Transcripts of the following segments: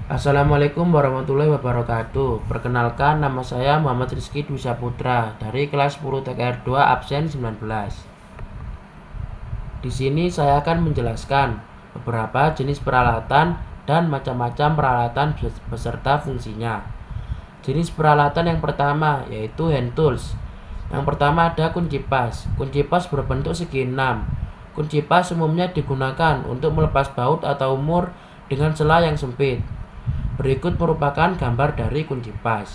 Assalamualaikum warahmatullahi wabarakatuh. Perkenalkan, nama saya Muhammad Rizky Dwi Saputra dari kelas 10 TKR 2 absen 19. Di sini saya akan menjelaskan beberapa jenis peralatan dan macam-macam peralatan beserta fungsinya. Jenis peralatan yang pertama yaitu hand tools. Yang pertama ada kunci pas. Kunci pas berbentuk segi 6. Kunci pas umumnya digunakan untuk melepas baut atau mur dengan sela yang sempit. Berikut merupakan gambar dari kunci pas.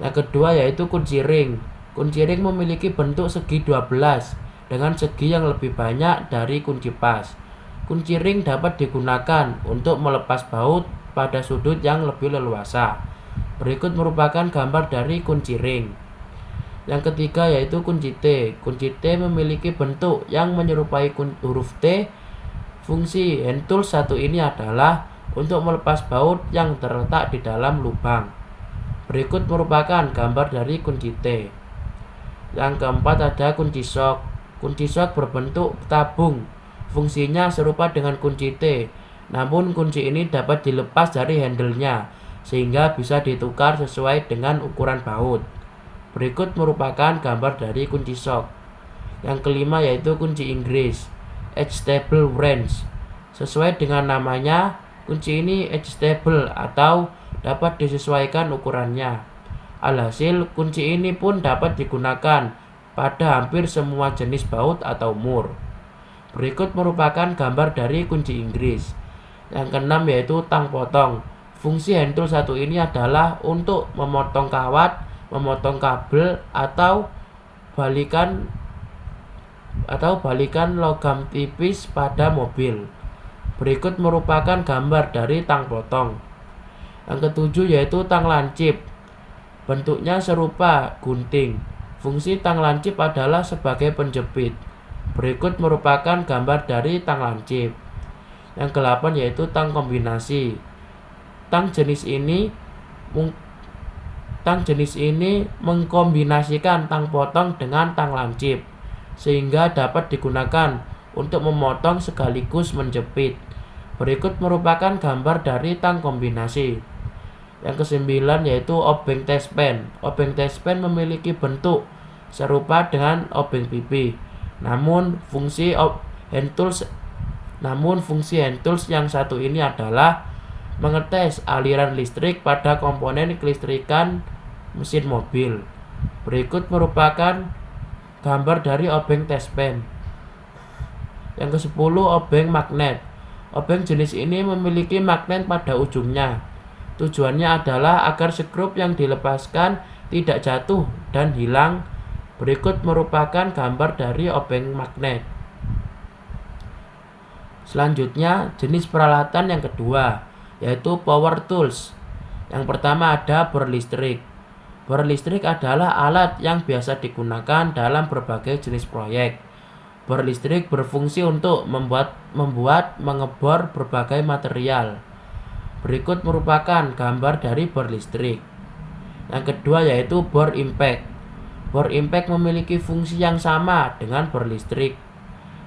Yang kedua yaitu kunci ring. Kunci ring memiliki bentuk segi 12 dengan segi yang lebih banyak dari kunci pas. Kunci ring dapat digunakan untuk melepas baut pada sudut yang lebih leluasa. Berikut merupakan gambar dari kunci ring. Yang ketiga yaitu kunci T. Kunci T memiliki bentuk yang menyerupai huruf T. Fungsi hand tool satu ini adalah untuk melepas baut yang terletak di dalam lubang. Berikut merupakan gambar dari kunci T. Yang keempat ada kunci shock. Kunci shock berbentuk tabung. Fungsinya serupa dengan kunci T, namun kunci ini dapat dilepas dari handle-nya sehingga bisa ditukar sesuai dengan ukuran baut. Berikut merupakan gambar dari kunci shock. Yang kelima yaitu kunci Inggris, adjustable wrench. Sesuai dengan namanya, kunci ini adjustable atau dapat disesuaikan ukurannya. Alhasil, kunci ini pun dapat digunakan pada hampir semua jenis baut atau mur. Berikut merupakan gambar dari kunci Inggris. Yang keenam yaitu tang potong. Fungsi hand tool satu ini adalah untuk memotong kawat, memotong kabel atau balikan logam tipis pada mobil. Berikut merupakan gambar dari tang potong. Yang ketujuh yaitu tang lancip. Bentuknya serupa gunting. Fungsi tang lancip adalah sebagai penjepit. Berikut merupakan gambar dari tang lancip. Yang ke-8 yaitu tang kombinasi. Tang jenis ini mengkombinasikan tang potong dengan tang lancip sehingga dapat digunakan untuk memotong sekaligus menjepit. Berikut merupakan gambar dari tang kombinasi. Yang ke-9 yaitu obeng test pen. Obeng test pen memiliki bentuk serupa dengan obeng pipi. Namun fungsi hand tools yang satu ini adalah mengetes aliran listrik pada komponen kelistrikan mesin mobil. Berikut merupakan gambar dari obeng test pen. Yang ke-10 obeng magnet. Obeng jenis ini memiliki magnet pada ujungnya. Tujuannya adalah agar skrup yang dilepaskan tidak jatuh dan hilang. Berikut merupakan gambar dari obeng magnet. Selanjutnya jenis peralatan yang kedua yaitu power tools. Yang pertama ada bor listrik. Bor listrik adalah alat yang biasa digunakan dalam berbagai jenis proyek. Bor listrik berfungsi untuk mengebor berbagai material. Berikut merupakan gambar dari bor listrik. Yang kedua yaitu bor impact. Bor impact memiliki fungsi yang sama dengan bor listrik.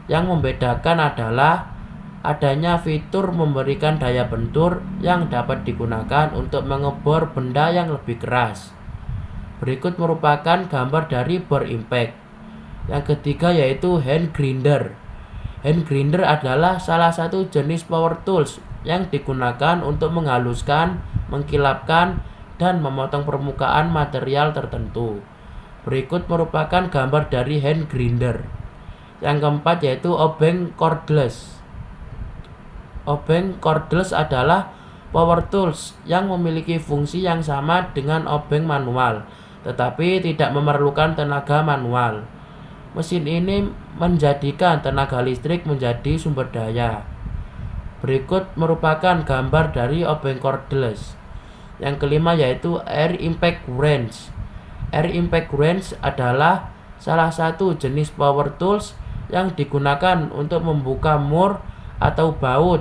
Yang membedakan adalah adanya fitur memberikan daya bentur yang dapat digunakan untuk mengebor benda yang lebih keras. Berikut merupakan gambar dari bor impact. Yang ketiga yaitu hand grinder. Hand grinder adalah salah satu jenis power tools yang digunakan untuk menghaluskan, mengkilapkan, dan memotong permukaan material tertentu. Berikut merupakan gambar dari hand grinder. Yang keempat yaitu obeng cordless. Obeng cordless adalah power tools yang memiliki fungsi yang sama dengan obeng manual, tetapi tidak memerlukan tenaga manual. Mesin ini menjadikan tenaga listrik menjadi sumber daya. Berikut merupakan gambar dari obeng cordless. Yang kelima yaitu air impact wrench. Air impact wrench adalah salah satu jenis power tools yang digunakan untuk membuka mur atau baut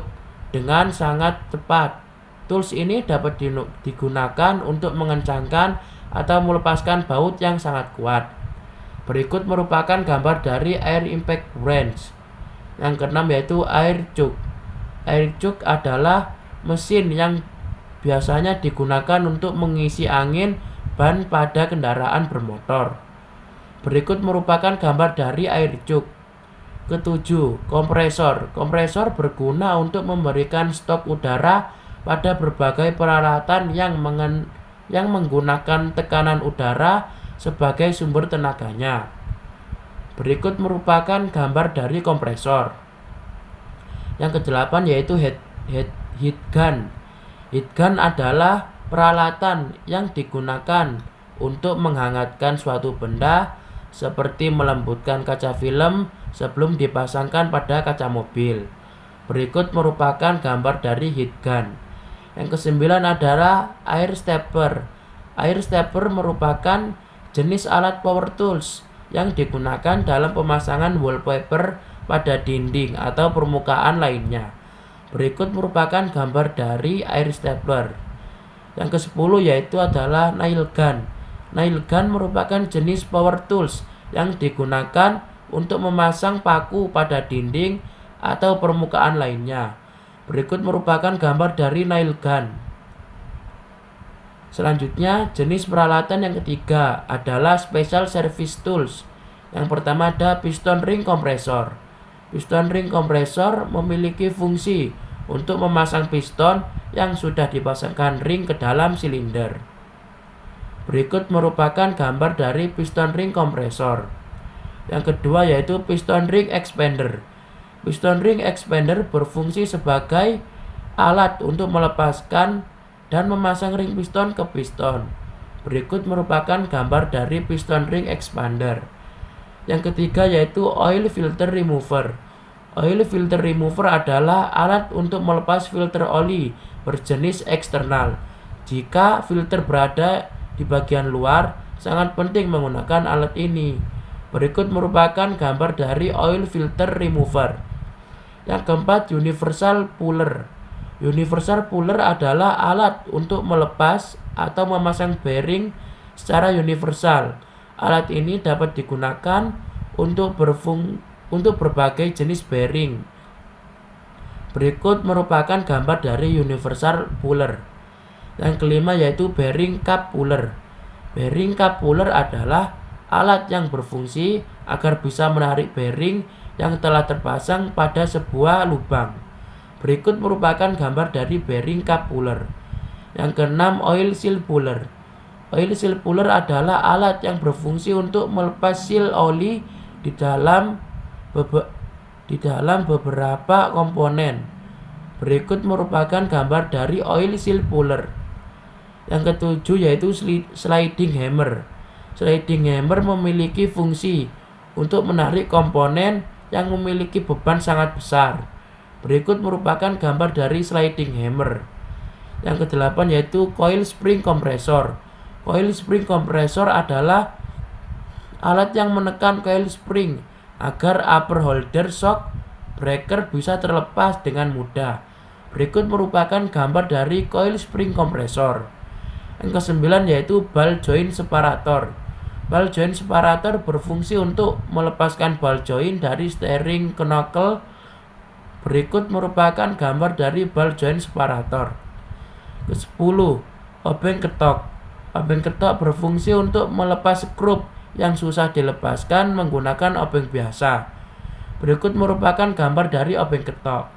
dengan sangat tepat. Tools ini dapat digunakan untuk mengencangkan atau melepaskan baut yang sangat kuat. Berikut merupakan gambar dari air impact wrench. Yang keenam yaitu air chuck. Air chuck adalah mesin yang biasanya digunakan untuk mengisi angin ban pada kendaraan bermotor. Berikut merupakan gambar dari air cuk. Ketujuh, kompresor. Kompresor berguna untuk memberikan stok udara pada berbagai peralatan yang menggunakan tekanan udara sebagai sumber tenaganya. Berikut merupakan gambar dari kompresor. Yang kedelapan yaitu heat gun. Heat gun adalah peralatan yang digunakan untuk menghangatkan suatu benda seperti melembutkan kaca film sebelum dipasangkan pada kaca mobil. Berikut merupakan gambar dari heat gun. Yang kesembilan adalah air stepper. Air stepper merupakan jenis alat power tools yang digunakan dalam pemasangan wallpaper pada dinding atau permukaan lainnya. Berikut merupakan gambar dari air stapler. Yang ke-10 yaitu adalah nail gun. Nail gun merupakan jenis power tools yang digunakan untuk memasang paku pada dinding atau permukaan lainnya. Berikut merupakan gambar dari nail gun. Selanjutnya, jenis peralatan yang ketiga adalah special service tools. Yang pertama ada piston ring kompresor. Piston ring kompresor memiliki fungsi untuk memasang piston yang sudah dipasangkan ring ke dalam silinder. Berikut merupakan gambar dari piston ring kompresor. Yang kedua yaitu piston ring expander. Piston ring expander berfungsi sebagai alat untuk melepaskan dan memasang ring piston ke piston. Berikut merupakan gambar dari piston ring expander. Yang ketiga yaitu oil filter remover. Oil filter remover adalah alat untuk melepas filter oli berjenis eksternal. Jika filter berada di bagian luar, sangat penting menggunakan alat ini. Berikut merupakan gambar dari oil filter remover. Yang keempat, universal puller. Universal puller adalah alat untuk melepas atau memasang bearing secara universal. Alat ini dapat digunakan untuk berbagai jenis bearing. Berikut merupakan gambar dari universal puller. Yang kelima yaitu bearing cap puller. Bearing cap puller adalah alat yang berfungsi agar bisa menarik bearing yang telah terpasang pada sebuah lubang. Berikut merupakan gambar dari bearing cap puller. Yang keenam, oil seal puller. Oil seal puller adalah alat yang berfungsi untuk melepas seal oli di dalam beberapa komponen. Berikut merupakan gambar dari oil seal puller. Yang ketujuh yaitu sliding hammer. Sliding hammer memiliki fungsi untuk menarik komponen yang memiliki beban sangat besar. Berikut merupakan gambar dari sliding hammer. Yang kedelapan yaitu coil spring compressor. Coil spring compressor adalah alat yang menekan coil spring agar upper holder shock breaker bisa terlepas dengan mudah. Berikut merupakan gambar dari coil spring compressor. Yang kesembilan yaitu ball joint separator. Ball joint separator berfungsi untuk melepaskan ball joint dari steering knuckle. Berikut merupakan gambar dari ball joint separator. Ke-10, obeng ketok. Obeng ketok berfungsi untuk melepas skrup yang susah dilepaskan menggunakan obeng biasa. Berikut merupakan gambar dari obeng ketok.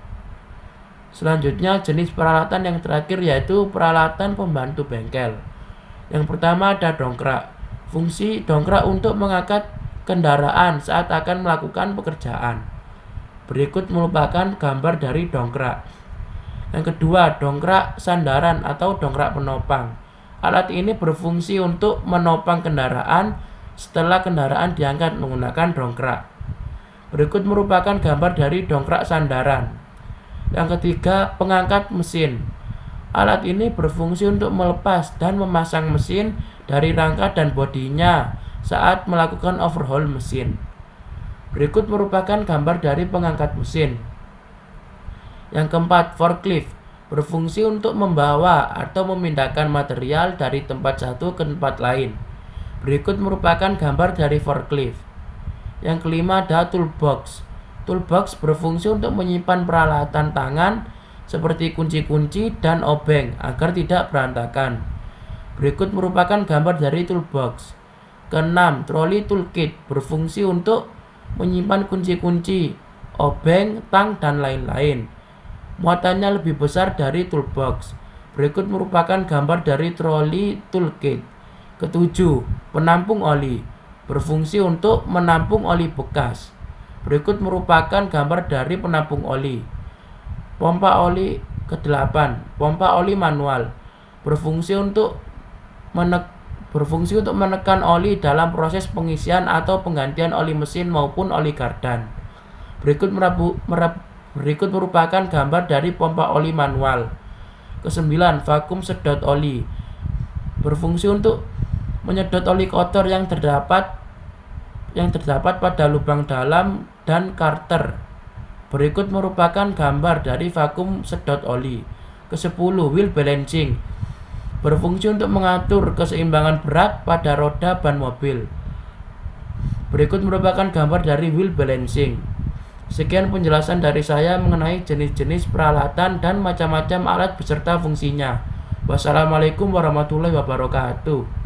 Selanjutnya jenis peralatan yang terakhir yaitu peralatan pembantu bengkel. Yang pertama ada dongkrak. Fungsi dongkrak untuk mengangkat kendaraan saat akan melakukan pekerjaan. Berikut merupakan gambar dari dongkrak. Yang kedua, dongkrak sandaran atau dongkrak penopang. Alat ini berfungsi untuk menopang kendaraan setelah kendaraan diangkat menggunakan dongkrak. Berikut merupakan gambar dari dongkrak sandaran. Yang ketiga, pengangkat mesin. Alat ini berfungsi untuk melepas dan memasang mesin dari rangka dan bodinya saat melakukan overhaul mesin. Berikut merupakan gambar dari pengangkat mesin. Yang keempat, forklift. Berfungsi untuk membawa atau memindahkan material dari tempat satu ke tempat lain. Berikut merupakan gambar dari forklift. Yang kelima ada toolbox. Toolbox berfungsi untuk menyimpan peralatan tangan seperti kunci-kunci dan obeng agar tidak berantakan. Berikut merupakan gambar dari toolbox. Keenam, troli toolkit berfungsi untuk menyimpan kunci-kunci, obeng, tang, dan lain-lain. Muatannya lebih besar dari toolbox. Berikut merupakan gambar dari troli toolkit. Ketujuh, penampung oli berfungsi untuk menampung oli bekas. Berikut merupakan gambar dari penampung oli. Pompa oli ke-8, pompa oli manual berfungsi untuk menekan oli dalam proses pengisian atau penggantian oli mesin maupun oli kardan. Berikut merupakan gambar dari pompa oli manual. Ke-9, vakum sedot oli berfungsi untuk menyedot oli kotor yang terdapat pada lubang dalam dan karter. Berikut merupakan gambar dari vakum sedot oli. Ke-10, wheel balancing berfungsi untuk mengatur keseimbangan berat pada roda ban mobil. Berikut merupakan gambar dari wheel balancing. Sekian penjelasan dari saya mengenai jenis-jenis peralatan dan macam-macam alat beserta fungsinya. Wassalamualaikum warahmatullahi wabarakatuh.